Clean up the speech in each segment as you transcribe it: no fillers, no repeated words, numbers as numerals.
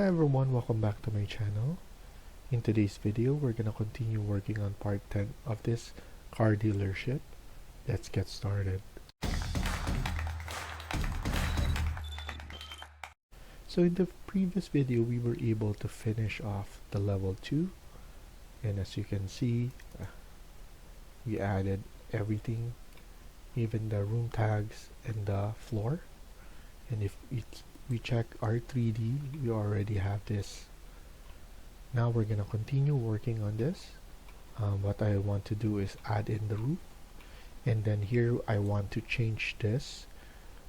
Hi everyone, welcome back to my channel. In today's video, we're gonna continue working on part 10 of this car dealership. Let's get started. So in the previous video, we were able to finish off the level 2, and as you can see, we added everything, even the room tags and the floor. And if we check our 3D, we already have this. Now we're gonna continue working on this. What I want to do is add in the roof, and then here I want to change this,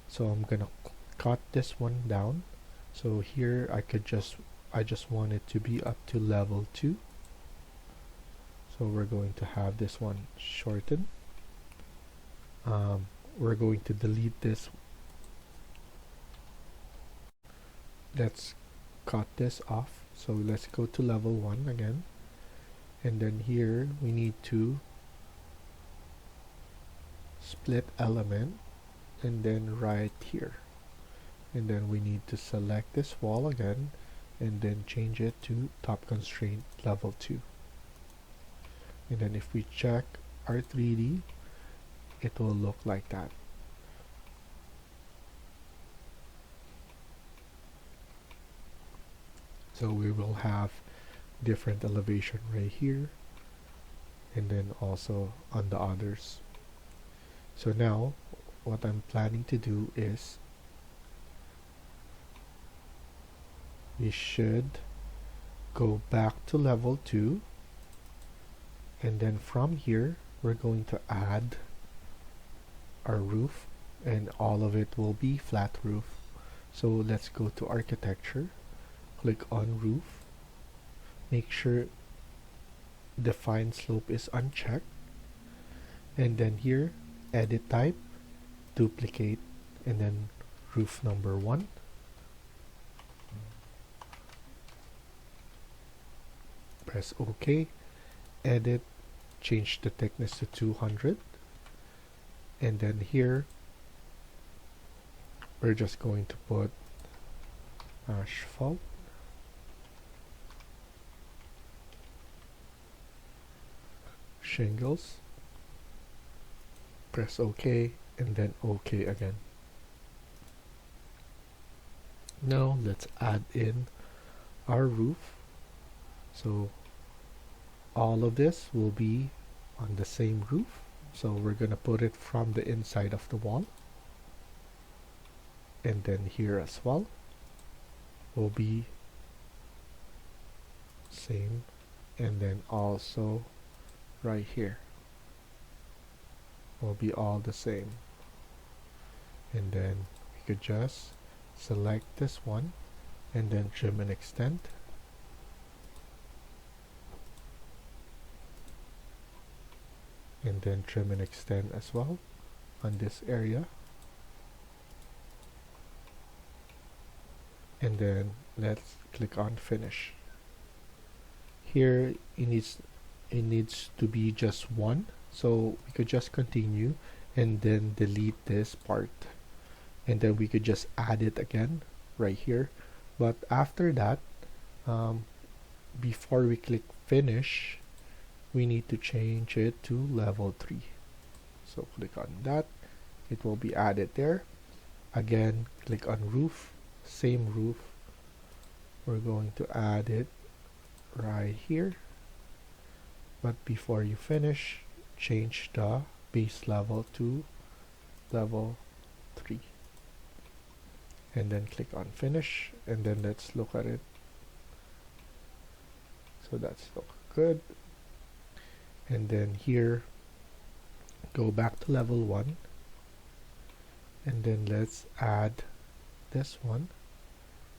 so I'm gonna cut this one down. So here I just want it to be up to level 2, so we're going to have this one shorten. We're going to delete this. Let's cut this off. So let's go to level 1 again, and then here we need to split element, and then right here, and then we need to select this wall again and then change it to top constraint level 2. And then if we check our 3D, it will look like that. So we will have different elevation right here, and then also on the others. So now what I'm planning to do is we should go back to level 2, and then from here we're going to add our roof, and all of it will be flat roof. So let's go to architecture, click on roof, make sure define slope is unchecked, and then here edit type, duplicate, and then roof number 1. Press OK, edit, change the thickness to 200, and then here we're just going to put asphalt, shingles, press OK, and then OK again. Now let's add in our roof. So all of this will be on the same roof, so we're gonna put it from the inside of the wall, and then here as well will be same, and then also right here will be all the same. And then we could just select this one and then trim and extend, and then trim and extend as well on this area, and then let's click on finish. Here it needs to be just one, so we could just continue and then delete this part, and then we could just add it again right here. But after that, before we click finish, we need to change it to level 3. So click on that, it will be added there. Again, click on roof, same roof, we're going to add it right here. But before you finish, change the base level to level 3, and then click on finish, and then let's look at it. So that's look good. And then here go back to level 1, and then let's add this one.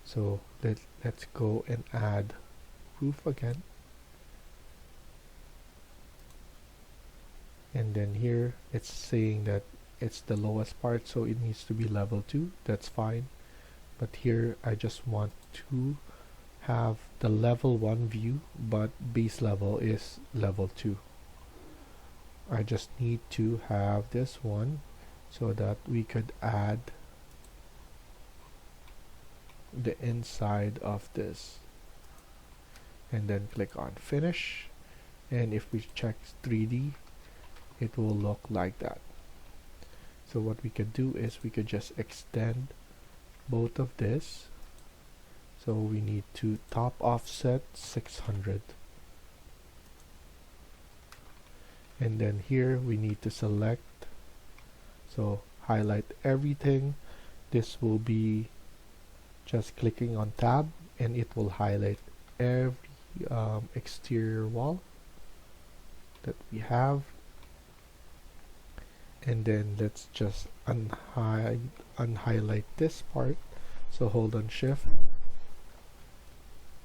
So let's go and add roof again, and then here it's saying that it's the lowest part, so it needs to be level 2. That's fine, but here I just want to have the level 1 view, but base level is level 2. I just need to have this one so that we could add the inside of this, and then click on finish. And if we check 3D, it will look like that. So what we could do is we could just extend both of this. So we need to top offset 600, and then here we need to select, so highlight everything. This will be just clicking on tab, and it will highlight every exterior wall that we have. And then let's just unhighlight this part. So hold on shift,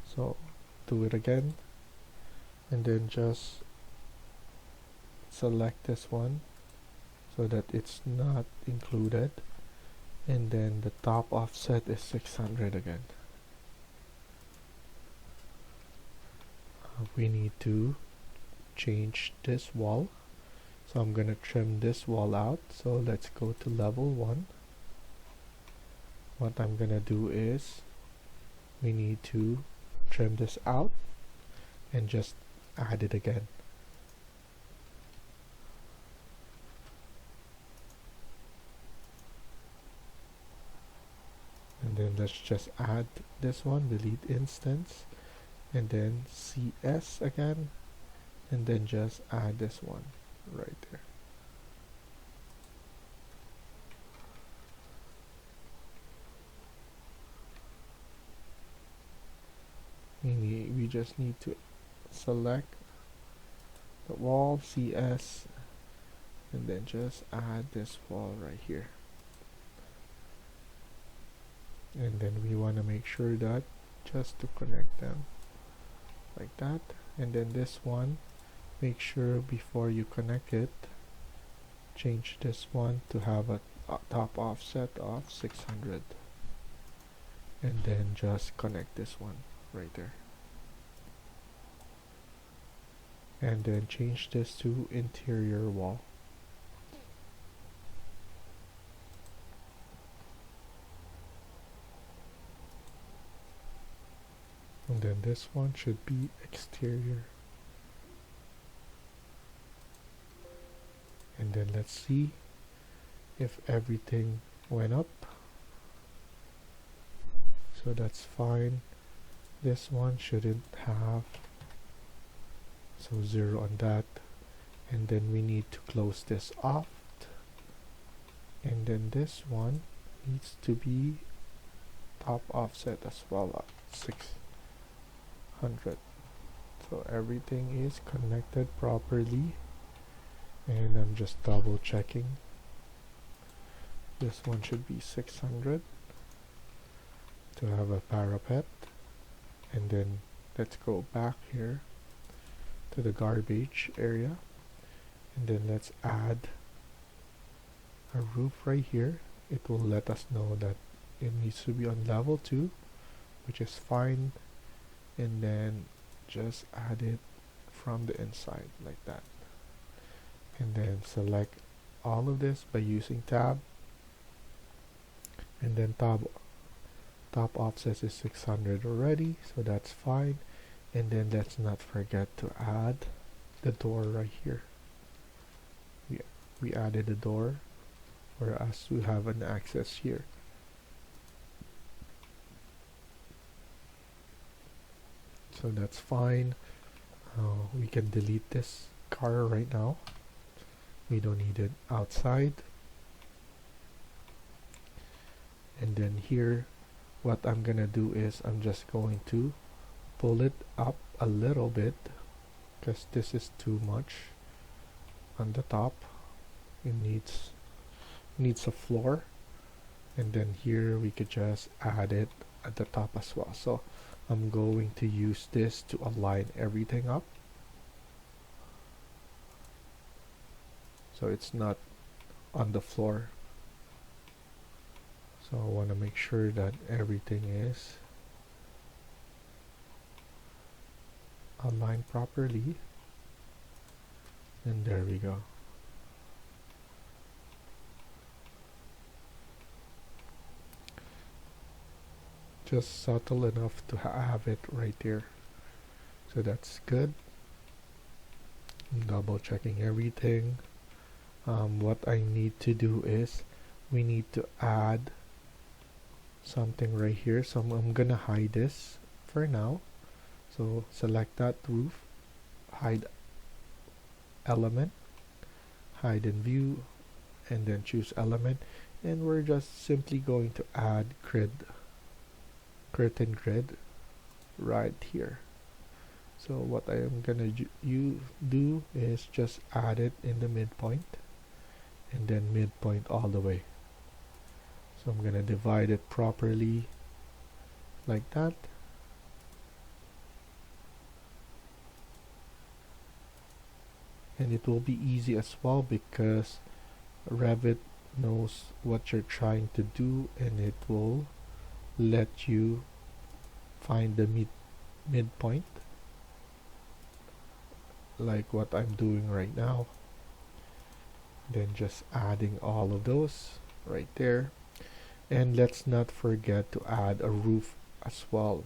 so do it again, and then just select this one so that it's not included, and then the top offset is 600 again. We need to change this wall, so I'm gonna trim this wall out. So let's go to level 1. What I'm gonna do is we need to trim this out and just add it again. And then let's just add this one, delete instance, and then CS again, and then just add this one right there. We just need to select the wall, CS, and then just add this wall right here. And then we want to make sure that just to connect them like that. And then this one, make sure before you connect it, change this one to have a top offset of 600, and then just connect this one right there, and then change this to interior wall. And then this one should be exterior. And then let's see if everything went up. So that's fine. This one shouldn't have, so 0 on that. And then we need to close this off. And then this one needs to be top offset as well at 600. So everything is connected properly. And I'm just double checking. This one should be 600 to have a parapet. And then let's go back here to the garbage area, and then let's add a roof right here. It will let us know that it needs to be on level 2, which is fine, and then just add it from the inside like that. And then select all of this by using tab, and then top offset is 600 already, so that's fine. And then let's not forget to add the door right here. We added the door, whereas we have an access here. So that's fine. We can delete this car right now. We don't need it outside. And then here, what I'm gonna do is I'm just going to pull it up a little bit, because this is too much on the top. It needs a floor, and then here we could just add it at the top as well. So I'm going to use this to align everything up, so it's not on the floor. So I want to make sure that everything is aligned properly, and there we go. just subtle enough to have it right there. So that's good. Double checking everything. What I need to do is we need to add something right here, so I'm gonna hide this for now. So select that roof, hide element, hide in view, and then choose element, and we're just simply going to add curtain grid right here. So what I am gonna do is just add it in the midpoint, and then midpoint all the way. So I'm gonna divide it properly like that. And it will be easy as well because Revit knows what you're trying to do, and it will let you find the midpoint like what I'm doing right now. Then just adding all of those right there. And let's not forget to add a roof as well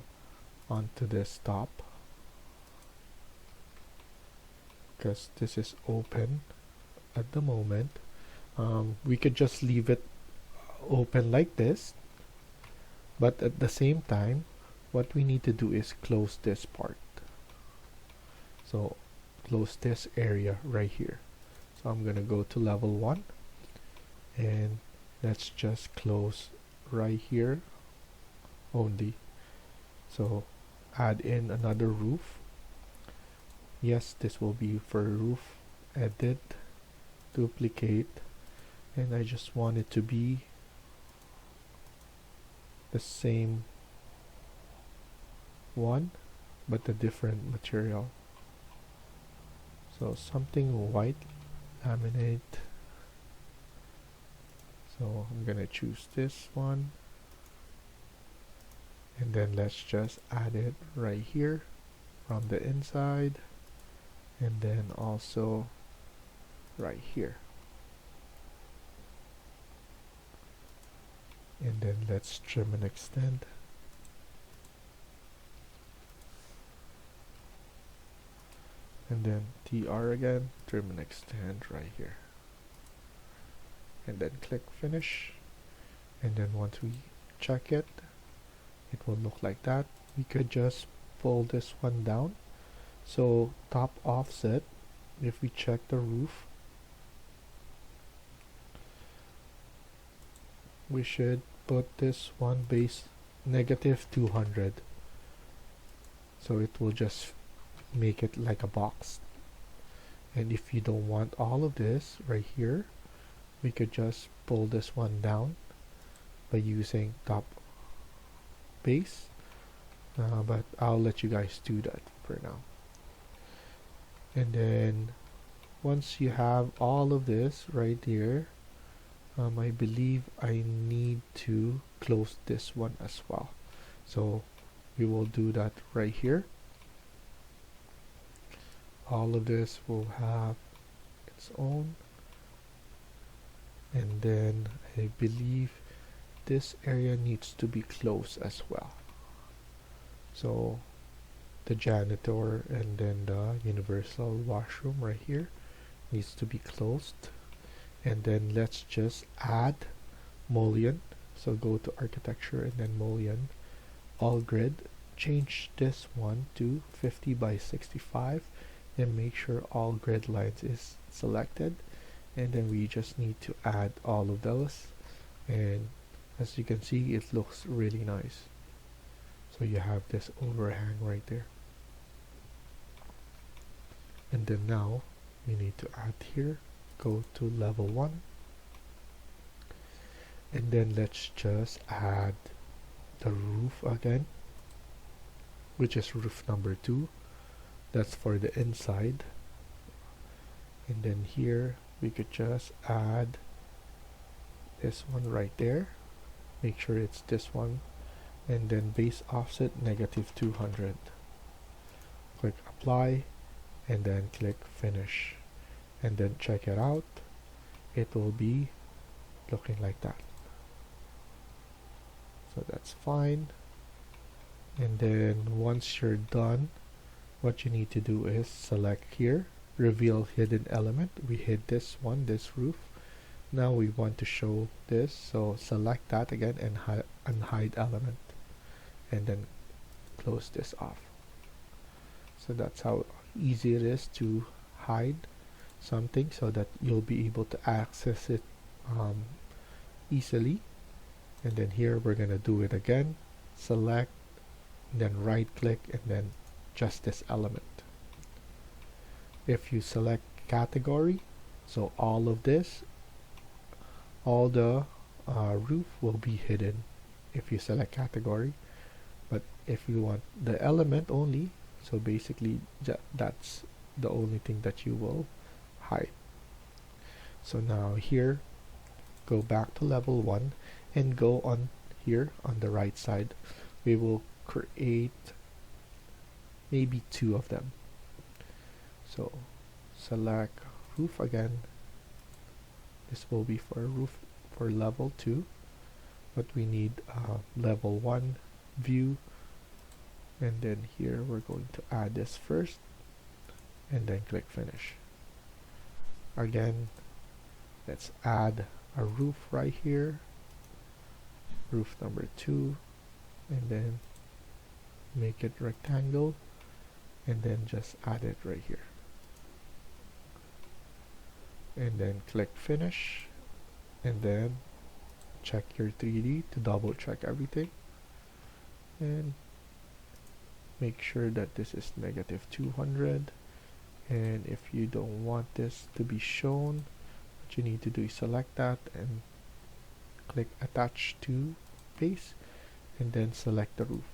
onto this top, because this is open at the moment. We could just leave it open like this, but at the same time what we need to do is close this part. So close this area right here. So I'm gonna go to level 1, and let's just close right here only. So add in another roof. Yes, this will be for roof. Edit, duplicate, and I just want it to be the same one but a different material. So something white, laminate. So I'm gonna choose this one, and then let's just add it right here from the inside, and then also right here. And then let's trim and extend. And then TR again, trim and extend right here. And then click finish. And then once we check it, it will look like that. We could just pull this one down. So top offset, if we check the roof, we should put this one base -200. So it will just make it like a box. And if you don't want all of this right here, we could just pull this one down by using top base, but I'll let you guys do that for now. And then once you have all of this right here, I believe I need to close this one as well. So we will do that right here. All of this will have its own, and then I believe this area needs to be closed as well. So the janitor and then the universal washroom right here needs to be closed. And then let's just add mullion. So go to architecture and then mullion, all grid, change this one to 50 by 65, and make sure all grid lines is selected. And then we just need to add all of those, and as you can see, it looks really nice. So you have this overhang right there. And then now we need to add here, go to level 1, and then let's just add the roof again, which is roof number 2. That's for the inside. And then here we could just add this one right there, make sure it's this one, and then base offset -200. Click apply, and then click finish, and then check it out. It will be looking like that. So that's fine. And then once you're done, what you need to do is select here, reveal hidden element. We hid this one, this roof. Now we want to show this, so select that again and unhide element, and then close this off. So that's how easy it is to hide something, so that you'll be able to access it easily. And then here we're gonna do it again, select, and then right click, and then just this element. If you select category, so all of this, all the roof will be hidden if you select category. But if you want the element only, so basically that's the only thing that you will hide. So now here, go back to level 1 and go on here on the right side. We will create maybe 2 of them. So select roof again. This will be for roof for level 2, but we need level 1 view, and then here we're going to add this first and then click finish. Again, let's add a roof right here, roof number 2, and then make it rectangle, and then just add it right here, and then click finish, and then check your 3D to double check everything, and make sure that this is -200. And if you don't want this to be shown, what you need to do is select that and click attach to base, and then select the roof.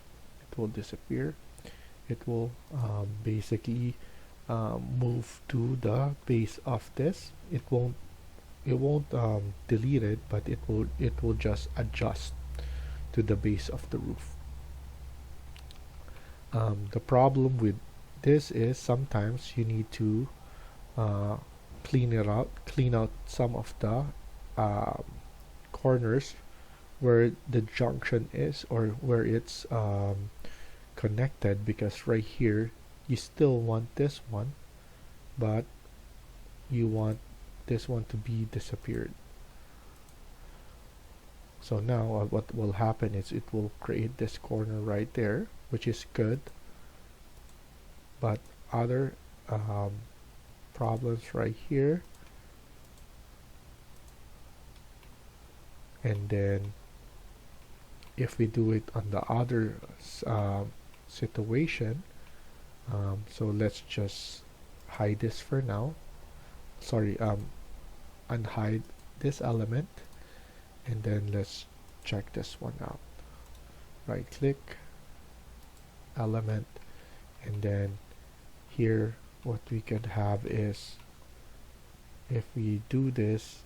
It will disappear. It will basically move to the base of this. It won't delete it, but it will just adjust to the base of the roof. The problem with this is sometimes you need to clean out some of the corners where the junction is, or where it's connected, because right here you still want this one, but you want this one to be disappeared. So now what will happen is it will create this corner right there, which is good, but other problems right here. And then if we do it on the other situation, so let's just hide this for now, sorry, unhide this element, and then let's check this one out. Right click, element, and then here what we could have is, if we do this,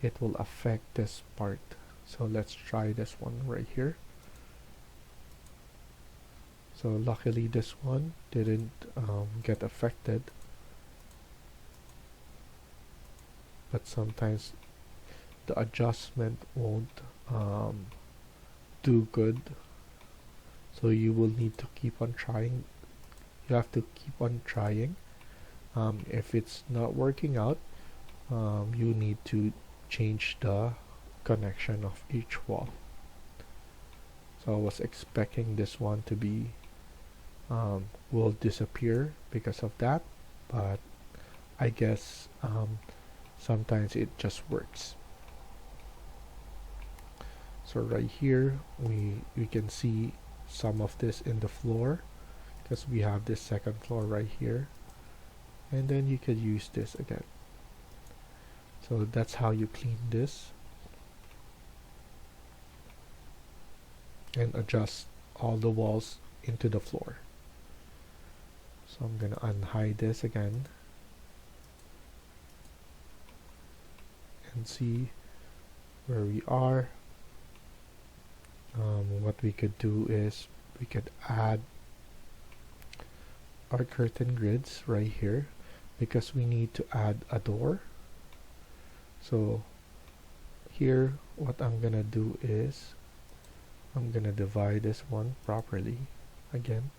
it will affect this part. So let's try this one right here. So luckily this one didn't get affected, but sometimes the adjustment won't do good, so you will need to keep on trying. You have to keep on trying. If it's not working out, you need to change the connection of each wall. So I was expecting this one to be will disappear because of that, but I guess sometimes it just works. So right here we can see some of this in the floor, because we have this second floor right here, and then you could use this again. So that's how you clean this and adjust all the walls into the floor. So I'm gonna unhide this again and see where we are. What we could do is we could add our curtain grids right here, because we need to add a door. So here what I'm gonna do is I'm gonna divide this one properly, again.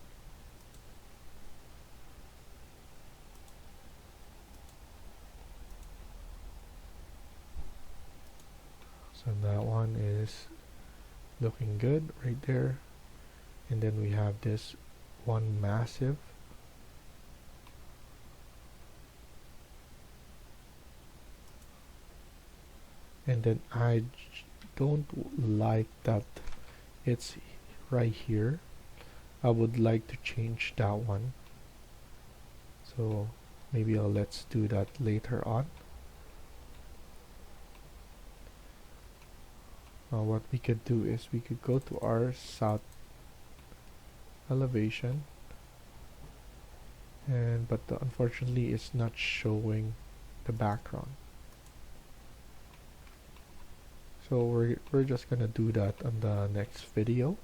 So that one is looking good right there. And then we have this one massive. And then I don't like that it's right here. I would like to change that one. So maybe let's do that later on. What we could do is we could go to our south elevation, but unfortunately it's not showing the background. So we're just gonna do that on the next video.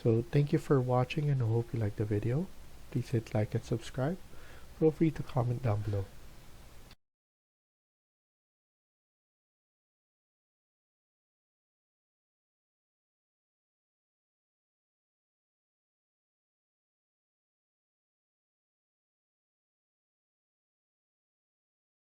So thank you for watching, and I hope you liked the video. Please hit like and subscribe. Feel free to comment down below.